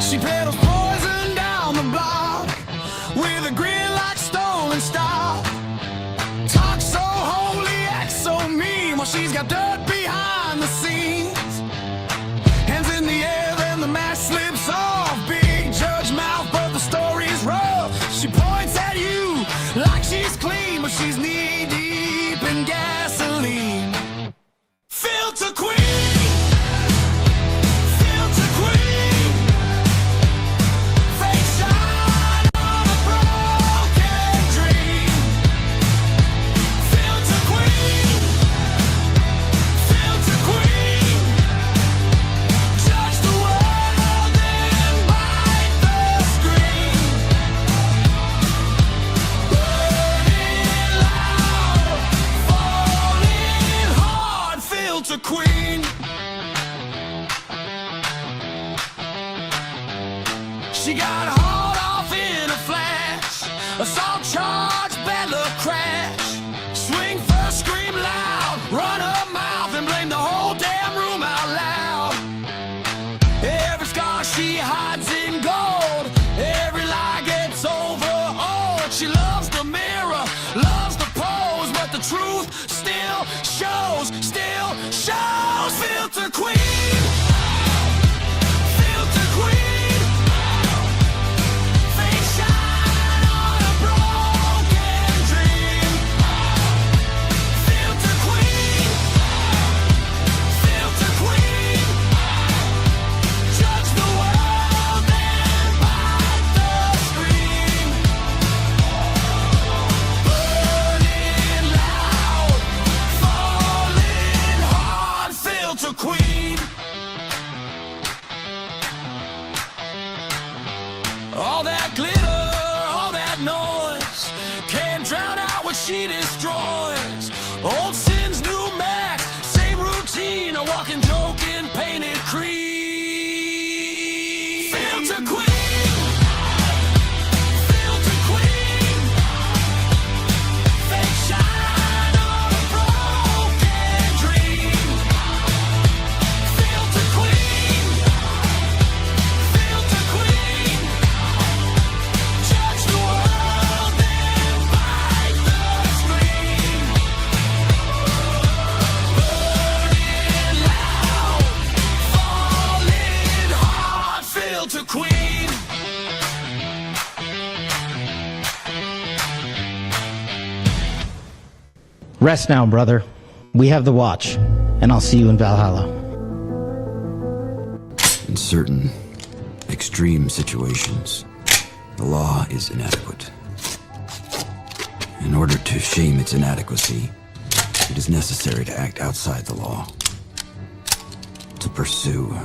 She pedals poison down the block with a grin like stolen stock. Talk so holy, act so mean, while she's got dirt behind the scenes. Hands in the air, then the mask slips off. Big judge mouth, but the story's rough. She points at you like she's clean, but she's knee deep in gasoline. Filter queen. Queen. She got hauled off in a flash, assault charge, bad luck crash. Swing first, scream loud, run her mouth and blame the whole damn room out loud. Every scar she hides in gold, every lie gets overhauled. She loves the mirror, loves the pose, but the truth still shows, Filter queen. Filter queen. Face shine on a broken dream. Filter queen. Filter queen. Judge the world and bite the screen. Burning loud, falling hard. Filter queen. All that glitter, all that noise can't drown out what she destroys. Old sins, new max, same routine, a walking joke in painted cream. Filter queen. Filter queen. Fake shine on a broken dream. Filter queen. Filter queen. Judge the world and bite the screen. Burning loud, falling hard. Filter queen. Rest now, brother. We have the watch, and I'll see you in Valhalla. In certain extreme situations, the law is inadequate. In order to shame its inadequacy, it is necessary to act outside the law, to pursue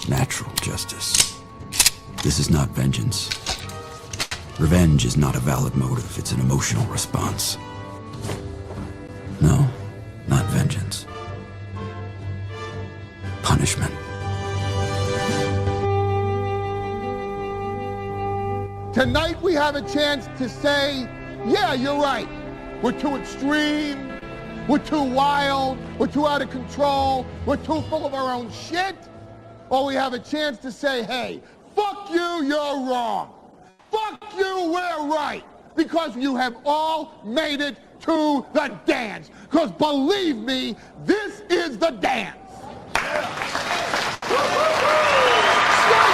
natural justice. This is not vengeance. Revenge is not a valid motive, it's an emotional response. No, not vengeance. Punishment. Tonight we have a chance to say, yeah, you're right. We're too extreme, we're too wild, we're too out of control, we're too full of our own shit. Or we have a chance to say, hey, fuck you, you're wrong. Fuck you, we're right. Because you have all made it to the dance. Because believe me, this is the dance. Start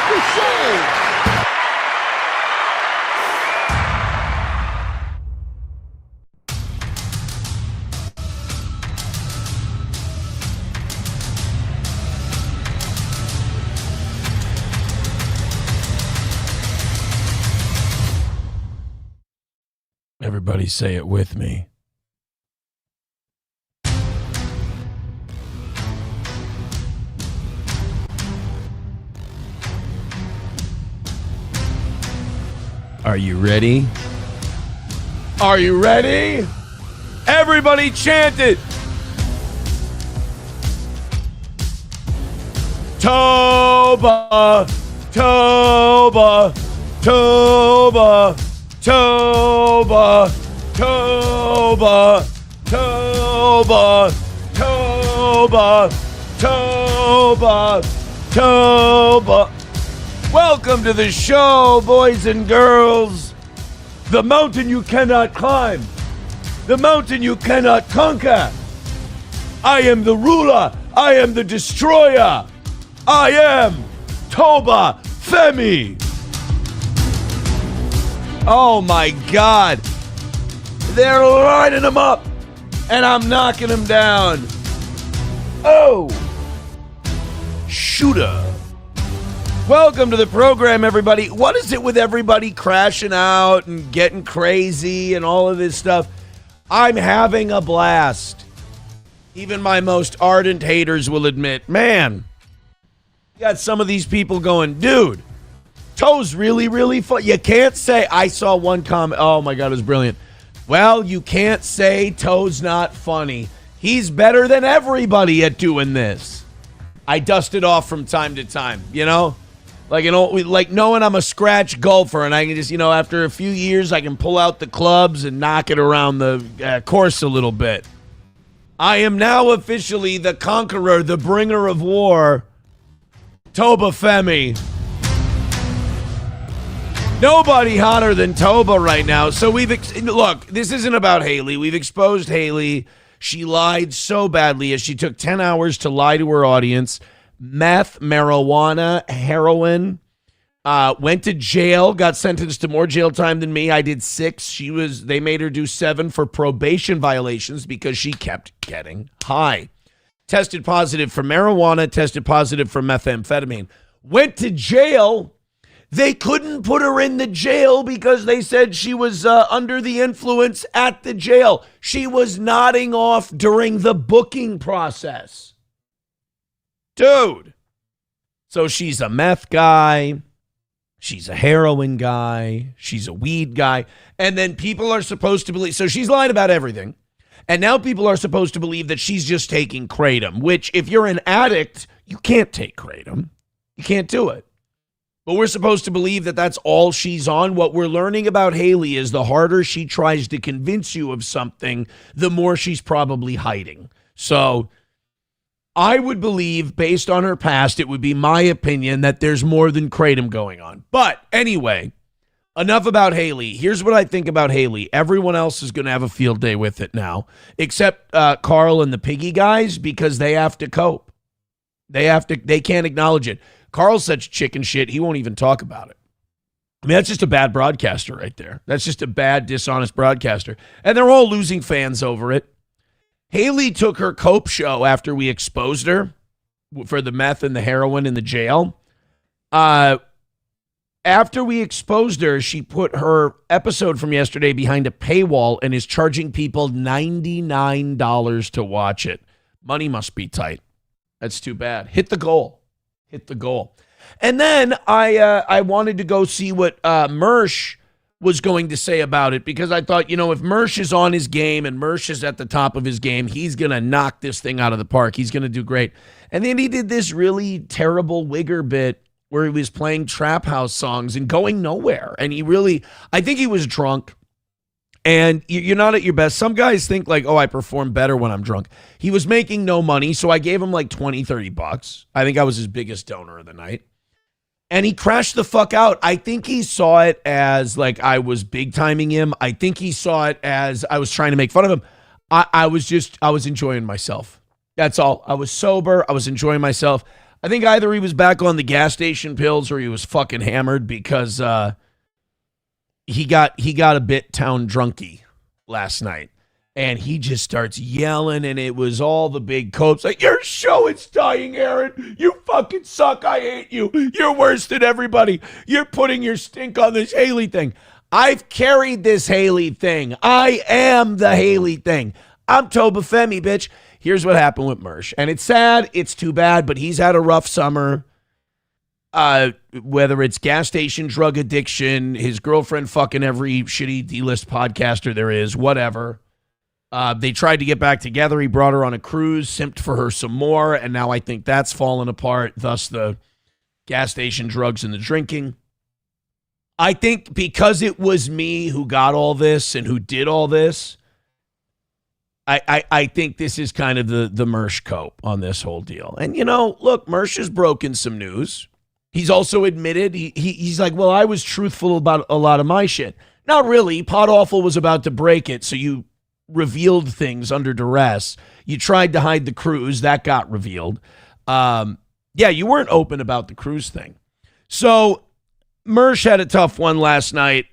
the show. Everybody say it with me. Are you ready? Are you ready? Everybody chant it. Toba, Toba, Toba, Toba, Toba, Toba, Toba, Toba, Toba. Welcome to the show, boys and girls. The mountain you cannot climb. The mountain you cannot conquer. I am the ruler. I am the destroyer. I am Toba Femi. Oh my God. They're lining them up, and I'm knocking them down. Oh. Shooter. Welcome to the program, everybody. What is it with everybody crashing out and getting crazy and all of this stuff? I'm having a blast. Even my most ardent haters will admit, man, you got some of these people going, dude, Toe's really, really fun. You can't say, I saw one comment, oh my God, it was brilliant. Well, you can't say Toe's not funny. He's better than everybody at doing this. I dust it off from time to time, you know? Like, you know, like knowing I'm a scratch golfer and I can just, you know, after a few years, I can pull out the clubs and knock it around the course a little bit. I am now officially the conqueror, the bringer of war, Toba Femi. Nobody hotter than Toba right now. So look, this isn't about Haley. We've exposed Haley. She lied so badly as she took 10 hours to lie to her audience. Meth, marijuana, heroin, went to jail, got sentenced to more jail time than me. I did 6. They made her do 7 for probation violations because she kept getting high. Tested positive for marijuana, tested positive for methamphetamine. Went to jail. They couldn't put her in the jail because they said she was under the influence at the jail. She was nodding off during the booking process. Dude. So she's a meth guy. She's a heroin guy. She's a weed guy. And then people are supposed to believe. So she's lying about everything. And now people are supposed to believe that she's just taking kratom, which if you're an addict, you can't take kratom. You can't do it. But we're supposed to believe that that's all she's on. What we're learning about Haley is the harder she tries to convince you of something, the more she's probably hiding. So I would believe, based on her past, it would be my opinion that there's more than kratom going on. But anyway, enough about Haley. Here's what I think about Haley. Everyone else is going to have a field day with it now, except Carl and the Piggy guys, because they have to cope. They can't acknowledge it. Carl's such chicken shit, he won't even talk about it. I mean, that's just a bad broadcaster right there. That's just a bad, dishonest broadcaster. And they're all losing fans over it. Haley took her cope show after we exposed her for the meth and the heroin in the jail. After we exposed her, she put her episode from yesterday behind a paywall and is charging people $99 to watch it. Money must be tight. That's too bad. Hit the goal. And then I wanted to go see what Mersh was going to say about it, because I thought, you know, if Mersh is on his game and Mersh is at the top of his game, he's going to knock this thing out of the park. He's going to do great. And then he did this really terrible Wigger bit where he was playing trap house songs and going nowhere. And I think he was drunk. And you're not at your best. Some guys think like, oh, I perform better when I'm drunk. He was making no money, so I gave him like $20-$30. I think I was his biggest donor of the night. And he crashed the fuck out. I think he saw it as like I was big timing him. I think he saw it as I was trying to make fun of him. I was enjoying myself. That's all. I was sober. I was enjoying myself. I think either he was back on the gas station pills or he was fucking hammered, because he got a bit town drunky last night, and he just starts yelling, and it was all the big copes like, your show is dying, Aaron. You fucking suck. I hate you. You're worse than everybody. You're putting your stink on this Haley thing. I've carried this Haley thing. I am the Haley thing. I'm Toba Femi, bitch. Here's what happened with Mersh, and it's sad. It's too bad, but he's had a rough summer. Whether it's gas station drug addiction, his girlfriend fucking every shitty D-list podcaster there is, whatever. They tried to get back together. He brought her on a cruise, simped for her some more, and now I think that's fallen apart, thus the gas station drugs and the drinking. I think because it was me who got all this and who did all this, I think this is kind of the Mersh cope on this whole deal. And, you know, look, Mersh has broken some news. He's also admitted, he's like, well, I was truthful about a lot of my shit. Not really. Pod Awful was about to break it, so you revealed things under duress. You tried to hide the cruise. That got revealed. Yeah, you weren't open about the cruise thing. So Mersh had a tough one last night,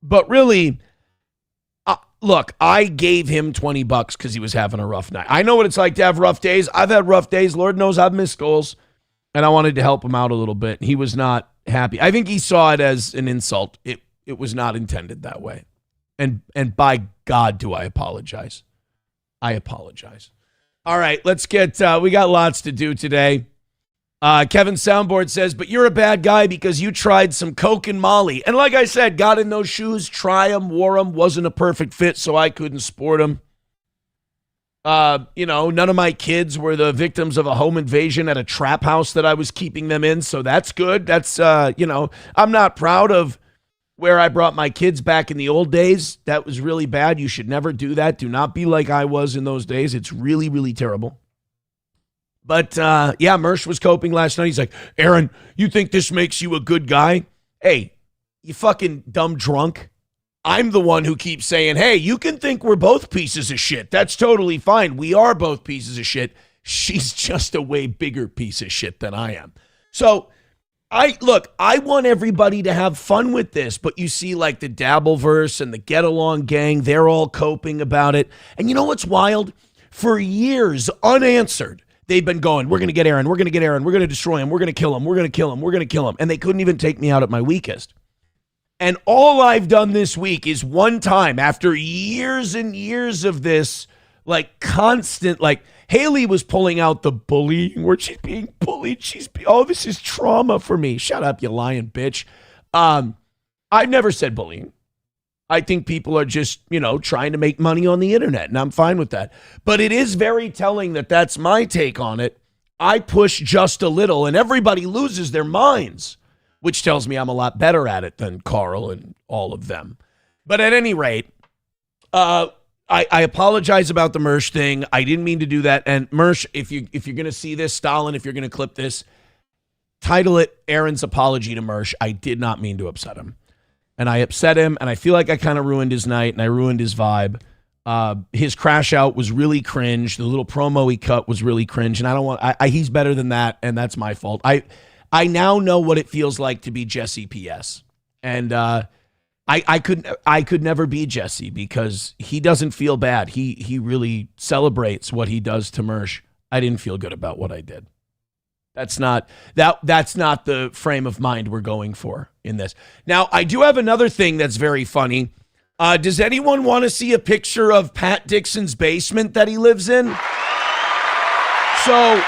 but really, look, I gave him $20 because he was having a rough night. I know what it's like to have rough days. I've had rough days. Lord knows I've missed goals. And I wanted to help him out a little bit. He was not happy. I think he saw it as an insult. It was not intended that way. And by God, do I apologize. I apologize. All right, let's get, we got lots to do today. Kevin Soundboard says, but you're a bad guy because you tried some Coke and Molly. And like I said, got in those shoes, try them, wore them, wasn't a perfect fit, so I couldn't sport them. None of my kids were the victims of a home invasion at a trap house that I was keeping them in, so that's good. That's, I'm not proud of where I brought my kids back in the old days. That was really bad. You should never do that. Do not be like I was in those days. It's really, really terrible. But, Mersh was coping last night. He's like, Aaron, you think this makes you a good guy? Hey, you fucking dumb drunk. I'm the one who keeps saying, hey, you can think we're both pieces of shit. That's totally fine. We are both pieces of shit. She's just a way bigger piece of shit than I am. So, I want everybody to have fun with this, but you see like the Dabbleverse and the Get Along gang, they're all coping about it. And you know what's wild? For years, unanswered, they've been going, we're going to get Aaron, we're going to get Aaron, we're going to destroy him, we're going to kill him, we're going to kill him, we're going to kill him. And they couldn't even take me out at my weakest. And all I've done this week is one time, after years and years of this, like constant, like Haley was pulling out the bullying where she's being bullied. This is trauma for me. Shut up, you lying bitch. I've never said bullying. I think people are just, trying to make money on the internet, and I'm fine with that. But it is very telling that that's my take on it. I push just a little, and everybody loses their minds, which tells me I'm a lot better at it than Carl and all of them. But at any rate, I apologize about the Mersh thing. I didn't mean to do that. And Mersh, if you're going to see this, Stalin, if you're going to clip this, title it Aaron's Apology to Mersh. I did not mean to upset him. And I upset him, and I feel like I kind of ruined his night, and I ruined his vibe. His crash out was really cringe. The little promo he cut was really cringe, and I don't want. He's better than that, and that's my fault. I now know what it feels like to be Jesse PS. And I could never be Jesse because he doesn't feel bad. He really celebrates what he does to Mersh. I didn't feel good about what I did. That's not the frame of mind we're going for in this. Now, I do have another thing that's very funny. Does anyone want to see a picture of Pat Dixon's basement that he lives in? So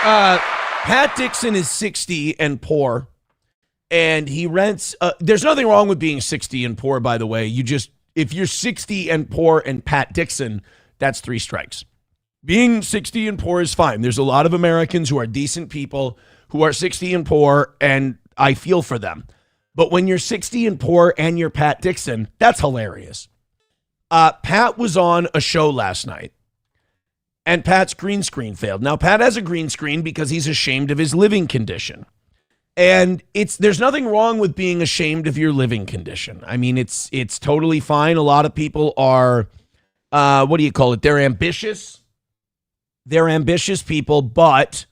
Pat Dixon is 60 and poor, and he rents. There's nothing wrong with being 60 and poor, by the way. If you're 60 and poor and Pat Dixon, that's 3 strikes. Being 60 and poor is fine. There's a lot of Americans who are decent people who are 60 and poor, and I feel for them. But when you're 60 and poor and you're Pat Dixon, that's hilarious. Pat was on a show last night, and Pat's green screen failed. Now, Pat has a green screen because he's ashamed of his living condition. And there's nothing wrong with being ashamed of your living condition. I mean, it's totally fine. A lot of people are, what do you call it? They're ambitious. They're ambitious people, but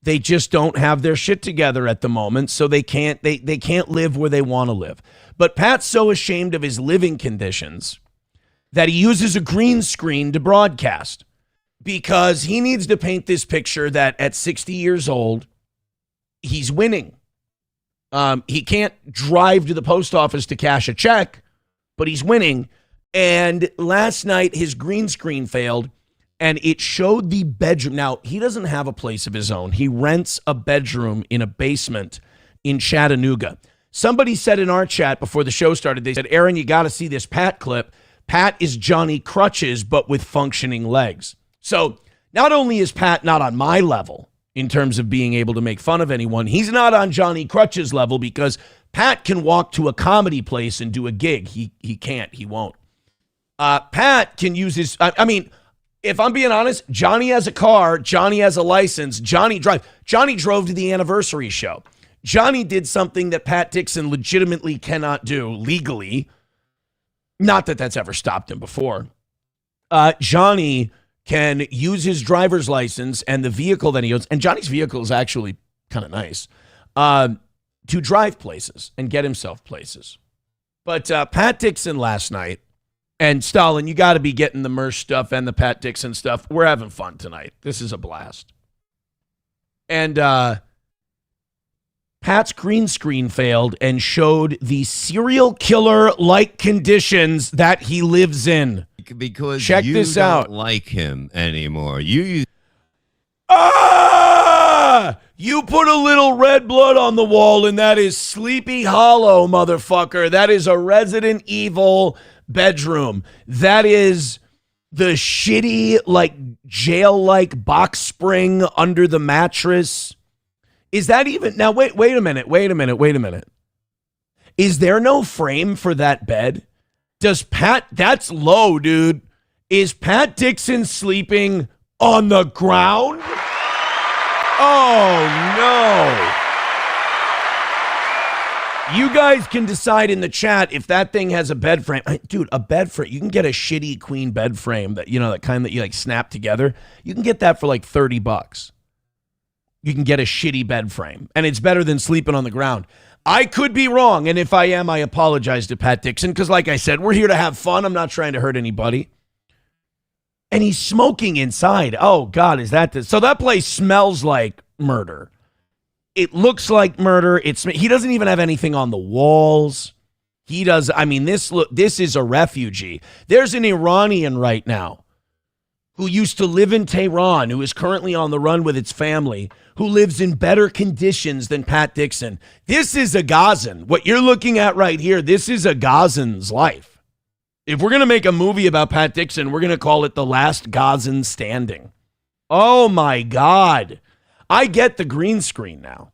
they just don't have their shit together at the moment, so they can't live where they want to live. But Pat's so ashamed of his living conditions that he uses a green screen to broadcast because he needs to paint this picture that at 60 years old, he's winning. He can't drive to the post office to cash a check, but he's winning. And last night, his green screen failed, and it showed the bedroom. Now, he doesn't have a place of his own. He rents a bedroom in a basement in Chattanooga. Somebody said in our chat before the show started, they said, Aaron, you got to see this Pat clip. Pat is Johnny Crutches, but with functioning legs. So not only is Pat not on my level in terms of being able to make fun of anyone, he's not on Johnny Crutches level because Pat can walk to a comedy place and do a gig. He can't. He won't. Pat can use his, if I'm being honest, Johnny has a car, Johnny has a license, Johnny drove to the anniversary show. Johnny did something that Pat Dixon legitimately cannot do legally. Not that that's ever stopped him before. Johnny can use his driver's license and the vehicle that he owns, and Johnny's vehicle is actually kind of nice, to drive places and get himself places. But Pat Dixon last night, and Stalin, you got to be getting the Mersh stuff and the Pat Dixon stuff. We're having fun tonight. This is a blast. And Pat's green screen failed and showed the serial killer-like conditions that he lives in. Because check you this don't out. like him anymore. You put a little red blood on the wall, and that is Sleepy Hollow, motherfucker. That is a Resident Evil bedroom. That is the shitty, like, jail-like box spring under the mattress. Is that even... Now, wait a minute. Is there no frame for that bed? Does Pat... That's low, dude. Is Pat Dixon sleeping on the ground? Oh, no. You guys can decide in the chat if that thing has a bed frame. Dude, a bed frame. You can get a shitty queen bed frame that, that kind that you like snap together. You can get that for like $30. You can get a shitty bed frame, and it's better than sleeping on the ground. I could be wrong, and if I am, I apologize to Pat Dixon, because like I said, we're here to have fun. I'm not trying to hurt anybody. And he's smoking inside. Oh, God, is that this? So that place smells like murder. It looks like murder. He doesn't even have anything on the walls. He does. I mean, this is a refugee. There's an Iranian right now who used to live in Tehran, who is currently on the run with its family, who lives in better conditions than Pat Dixon. This is a Gazan. What you're looking at right here, this is a Gazan's life. If we're going to make a movie about Pat Dixon, we're going to call it The Last Gazan Standing. Oh, my God. I get the green screen now.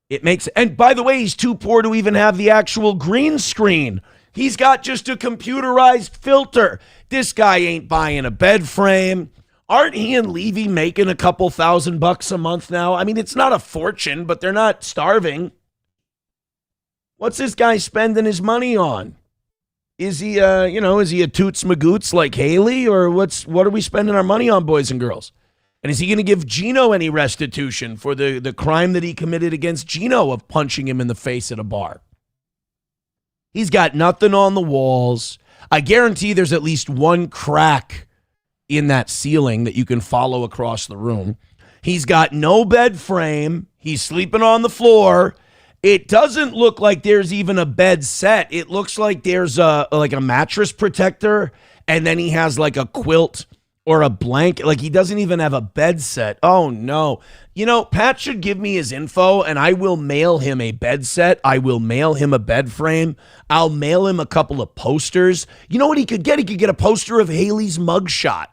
It makes, and by the way, he's too poor to even have the actual green screen. He's got just a computerized filter. This guy ain't buying a bed frame. Aren't he and Levy making a couple $1,000 a month now? I mean, it's not a fortune, but they're not starving. What's this guy spending his money on? Is he, is he a toots magoots like Haley, or what are we spending our money on, boys and girls? And is he going to give Gino any restitution for the crime that he committed against Gino of punching him in the face at a bar? He's got nothing on the walls. I guarantee there's at least one crack in that ceiling that you can follow across the room. He's got no bed frame. He's sleeping on the floor. It doesn't look like there's even a bed set. It looks like there's a mattress protector, and then he has like a quilt or a blanket. Like, he doesn't even have a bed set. Oh, no. Pat should give me his info, and I will mail him a bed set. I will mail him a bed frame. I'll mail him a couple of posters. You know what he could get? He could get a poster of Haley's mugshot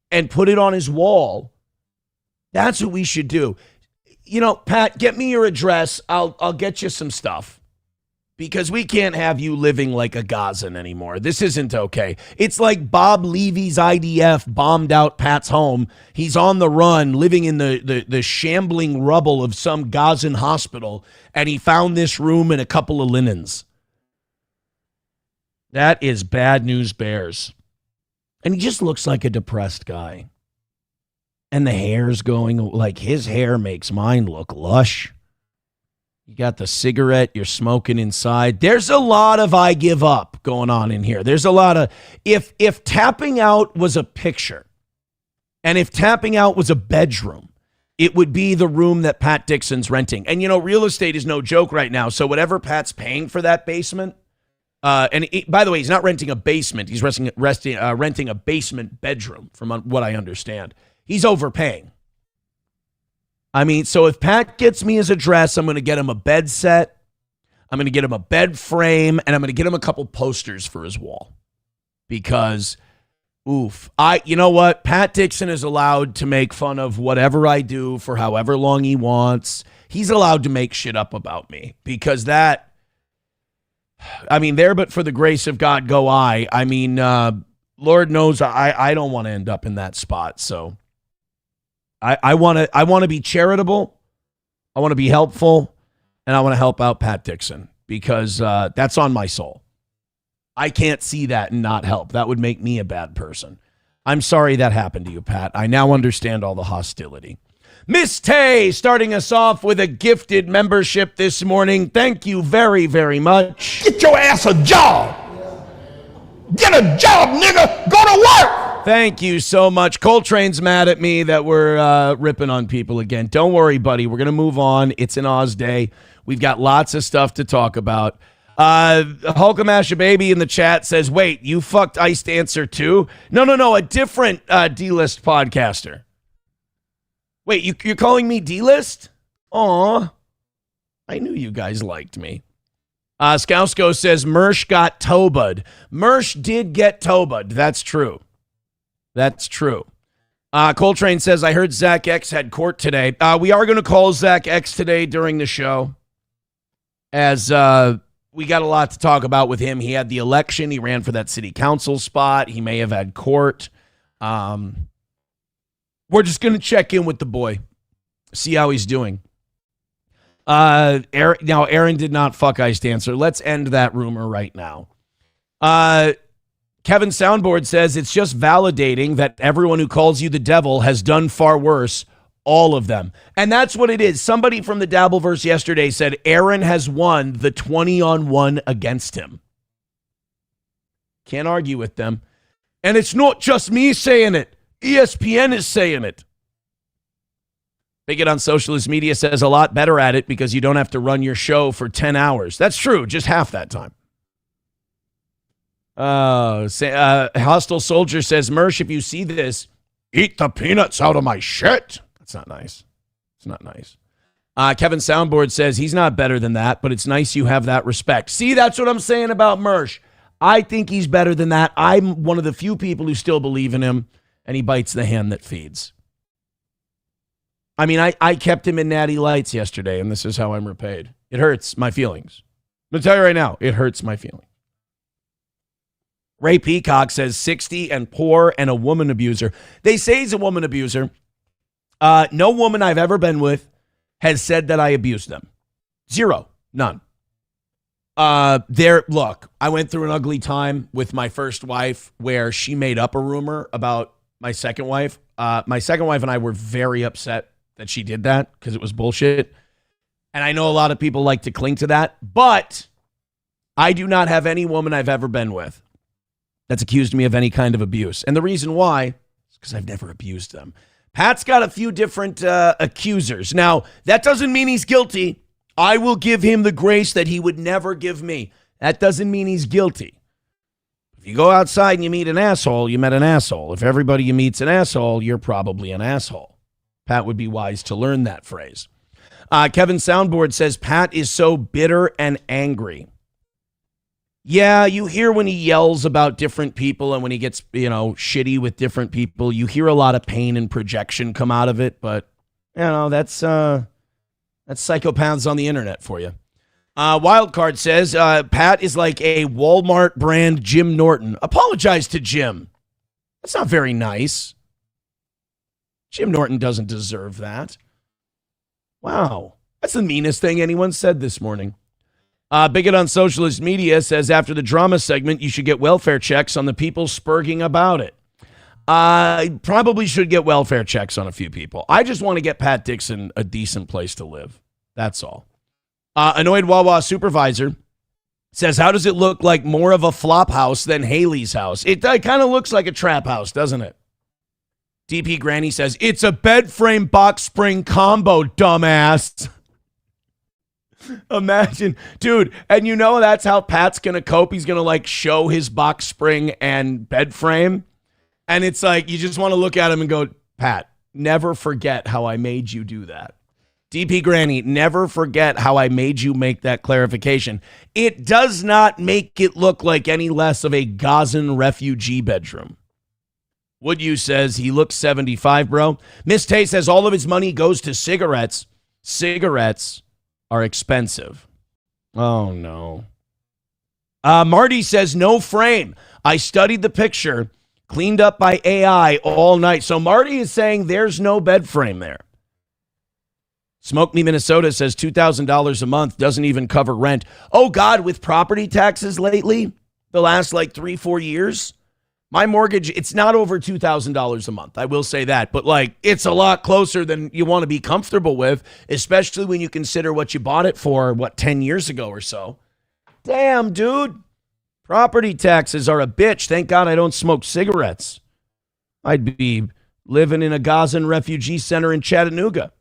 and put it on his wall. That's what we should do. Pat, get me your address. I'll get you some stuff. Because we can't have you living like a Gazan anymore. This isn't okay. It's like Bob Levy's IDF bombed out Pat's home. He's on the run, living in the shambling rubble of some Gazan hospital, and he found this room and a couple of linens. That is bad news bears. And he just looks like a depressed guy. And the hair's going, like, his hair makes mine look lush. You got the cigarette you're smoking inside. There's a lot of I give up going on in here. There's a lot of, if tapping out was a picture, and if tapping out was a bedroom, it would be the room that Pat Dixon's renting. And, real estate is no joke right now. So whatever Pat's paying for that basement, by the way, he's not renting a basement. He's renting a basement bedroom, from what I understand. He's overpaying. I mean, so if Pat gets me his address, I'm going to get him a bed set, I'm going to get him a bed frame, and I'm going to get him a couple posters for his wall. Because, you know what? Pat Dixon is allowed to make fun of whatever I do for however long he wants. He's allowed to make shit up about me. Because there but for the grace of God go I. I mean, Lord knows I don't want to end up in that spot. So I want to be charitable. I want to be helpful, and I want to help out Pat Dixon because that's on my soul. I can't see that and not help. That would make me a bad person. I'm sorry that happened to you, Pat. I now understand all the hostility. Miss Tay starting us off with a gifted membership this morning. Thank you very, very much. Get your ass a job. Get a job, nigga. Go to work. Thank you so much. Coltrane's mad at me that we're ripping on people again. Don't worry, buddy. We're going to move on. It's an Oz day. We've got lots of stuff to talk about. Hulkamash Baby in the chat says, wait, you fucked Ice Dancer too? No, a different D-list podcaster. Wait, you're calling me D-list? Aw, I knew you guys liked me. Skousko says, Mersh got Toba'd. Mersh did get Toba'd. That's true. That's true. Coltrane says, I heard Zak X had court today. We are going to call Zak X today during the show, as we got a lot to talk about with him. He had the election. He ran for that city council spot. He may have had court. We're just going to check in with the boy, see how he's doing. Aaron did not fuck Ice Dancer. Let's end that rumor right now. Kevin Soundboard says it's just validating that everyone who calls you the devil has done far worse, all of them. And that's what it is. Somebody from the Dabbleverse yesterday said Aaron has won the 20-on-1 against him. Can't argue with them. And it's not just me saying it. ESPN is saying it. Bigot on Socialist Media says a lot better at it because you don't have to run your show for 10 hours. That's true. Just half that time. Hostile Soldier says, Mersh, if you see this, eat the peanuts out of my shit. That's not nice. It's not nice. Kevin Soundboard says he's not better than that, but it's nice you have that respect. See, that's what I'm saying about Mersh. I think he's better than that. I'm one of the few people who still believe in him, and he bites the hand that feeds. I mean, I kept him in Natty Lights yesterday, and this is how I'm repaid. It hurts my feelings. I'm going to tell you right now, it hurts my feelings. Ray Peacock says 60 and poor and a woman abuser. They say he's a woman abuser. No woman I've ever been with has said that I abused them. Zero. None. Look, I went through an ugly time with my first wife where she made up a rumor about my second wife. My second wife and I were very upset that she did that because it was bullshit. And I know a lot of people like to cling to that, but I do not have any woman I've ever been with that's accused me of any kind of abuse. And the reason why is because I've never abused them. Pat's got a few different accusers. Now, that doesn't mean he's guilty. I will give him the grace that he would never give me. That doesn't mean he's guilty. If you go outside and you meet an asshole, you met an asshole. If everybody you meet's an asshole, you're probably an asshole. Pat would be wise to learn that phrase. Kevin Soundboard says Pat is so bitter and angry. Yeah, you hear when he yells about different people and when he gets, shitty with different people, you hear a lot of pain and projection come out of it, but that's psychopaths on the internet for you. Wildcard says Pat is like a Walmart brand Jim Norton. Apologize to Jim. That's not very nice. Jim Norton doesn't deserve that. Wow. That's the meanest thing anyone said this morning. Bigot on Socialist Media says after the drama segment, you should get welfare checks on the people spurging about it. I probably should get welfare checks on a few people. I just want to get Pat Dixon a decent place to live. That's all. Annoyed Wawa Supervisor says, how does it look like more of a flop house than Haley's house? It kind of looks like a trap house, doesn't it? DP Granny says, it's a bed frame box spring combo, dumbass. Imagine, dude, and that's how Pat's going to cope. He's going to show his box spring and bed frame. And it's like, you just want to look at him and go, Pat, never forget how I made you do that. DP Granny, never forget how I made you make that clarification. It does not make it look like any less of a Gazan refugee bedroom. Woodhue says he looks 75, bro. Miss Tay says all of his money goes to cigarettes. Cigarettes are expensive. Oh, no. Marty says no frame. I studied the picture. Cleaned up by AI all night. So Marty is saying there's no bed frame there. Smoke Me Minnesota says $2,000 a month doesn't even cover rent. Oh, God, with property taxes lately, the last like 3-4 years, my mortgage, it's not over $2,000 a month. I will say that. But like, it's a lot closer than you want to be comfortable with, especially when you consider what you bought it for, 10 years ago or so. Damn, dude. Property taxes are a bitch. Thank God I don't smoke cigarettes. I'd be living in a Gazan refugee center in Chattanooga.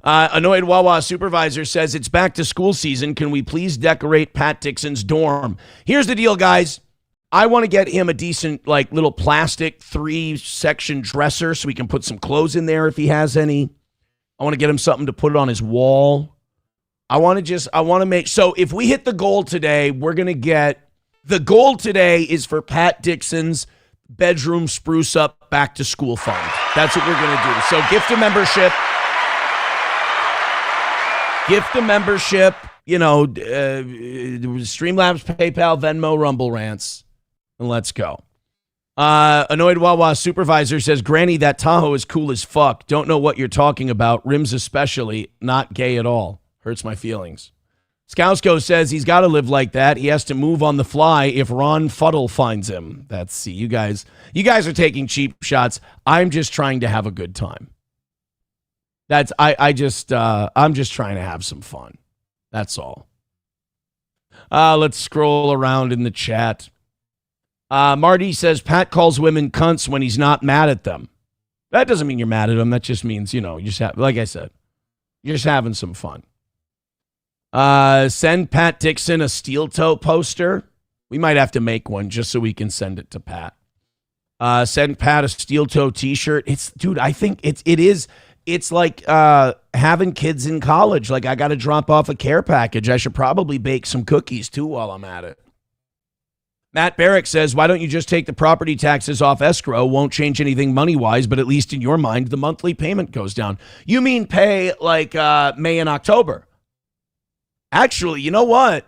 Annoyed Wawa supervisor says it's back to school season. Can we please decorate Pat Dixon's dorm? Here's the deal, guys. I want to get him a decent, like, little plastic 3-section dresser so he can put some clothes in there if he has any. I want to get him something to put on his wall. I want to make, so if we hit the goal today, we're going to get, the goal today is for Pat Dixon's bedroom spruce up back to school fund. That's what we're going to do. So gift a membership, Streamlabs, PayPal, Venmo, Rumble Rants, and let's go. Annoyed Wawa supervisor says, Granny, that Tahoe is cool as fuck. Don't know what you're talking about. Rims especially, not gay at all. Hurts my feelings. Skousko says he's got to live like that. He has to move on the fly if Ron Fuddle finds him. That's you guys are taking cheap shots. I'm just trying to have a good time. I'm just trying to have some fun. That's all. Let's scroll around in the chat. Marty says Pat calls women cunts when he's not mad at them. That doesn't mean you're mad at them. That just means, like I said, you're just having some fun. Send Pat Dixon a steel toe poster. We might have to make one just so we can send it to Pat. Send Pat a steel toe t-shirt. I think it's like having kids in college. Like, I got to drop off a care package. I should probably bake some cookies too while I'm at it. Matt Barrick says, why don't you just take the property taxes off escrow? Won't change anything money-wise, but at least in your mind, the monthly payment goes down. You mean pay like May and October? Actually, you know what?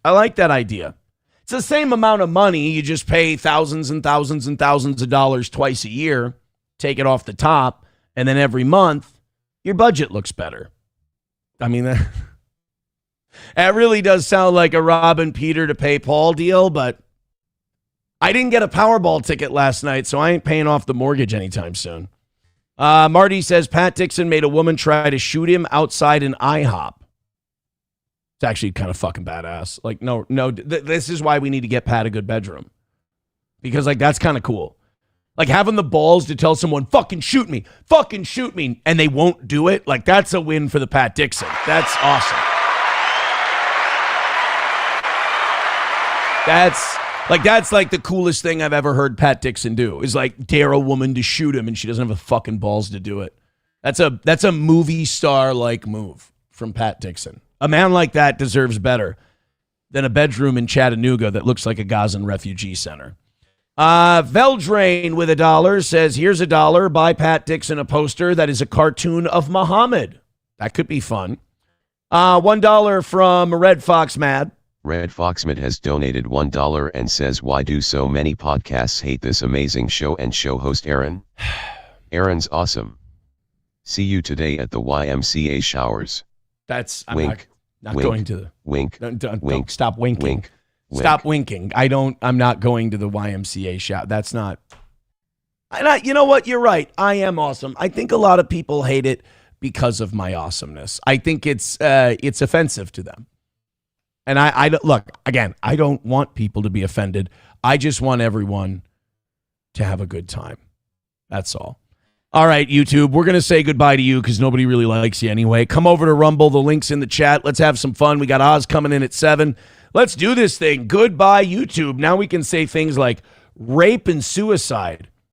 I like that idea. It's the same amount of money. You just pay thousands and thousands and thousands of dollars twice a year, take it off the top, and then every month, your budget looks better. I mean, that really does sound like a robbing Peter to pay Paul deal, but I didn't get a Powerball ticket last night, so I ain't paying off the mortgage anytime soon. Marty says Pat Dixon made a woman try to shoot him outside an IHOP. It's actually kind of fucking badass. Like, no, this is why we need to get Pat a good bedroom. Because, like, that's kind of cool. Like, having the balls to tell someone, fucking shoot me, and they won't do it. Like, that's a win for the Pat Dixon. That's awesome. That's like the coolest thing I've ever heard Pat Dixon do, is like dare a woman to shoot him and she doesn't have the fucking balls to do it. That's a movie star-like move from Pat Dixon. A man like that deserves better than a bedroom in Chattanooga that looks like a Gazan refugee center. Veldrain with $1 says, here's $1. Buy Pat Dixon a poster that is a cartoon of Muhammad. That could be fun. $1 from Red Fox Mad. Red Foxmid has donated $1 and says, why do so many podcasts hate this amazing show and show host Aaron? Aaron's awesome. See you today at the YMCA showers. I'm wink, not wink, going to the wink. Don't stop winking. Wink, stop winking. I'm not going to the YMCA show. That's not. You know what? You're right. I am awesome. I think a lot of people hate it because of my awesomeness. I think it's offensive to them. And I look, again, I don't want people to be offended. I just want everyone to have a good time. That's all. All right, YouTube, we're going to say goodbye to you because nobody really likes you anyway. Come over to Rumble. The link's in the chat. Let's have some fun. We got Oz coming in at 7. Let's do this thing. Goodbye, YouTube. Now we can say things like rape and suicide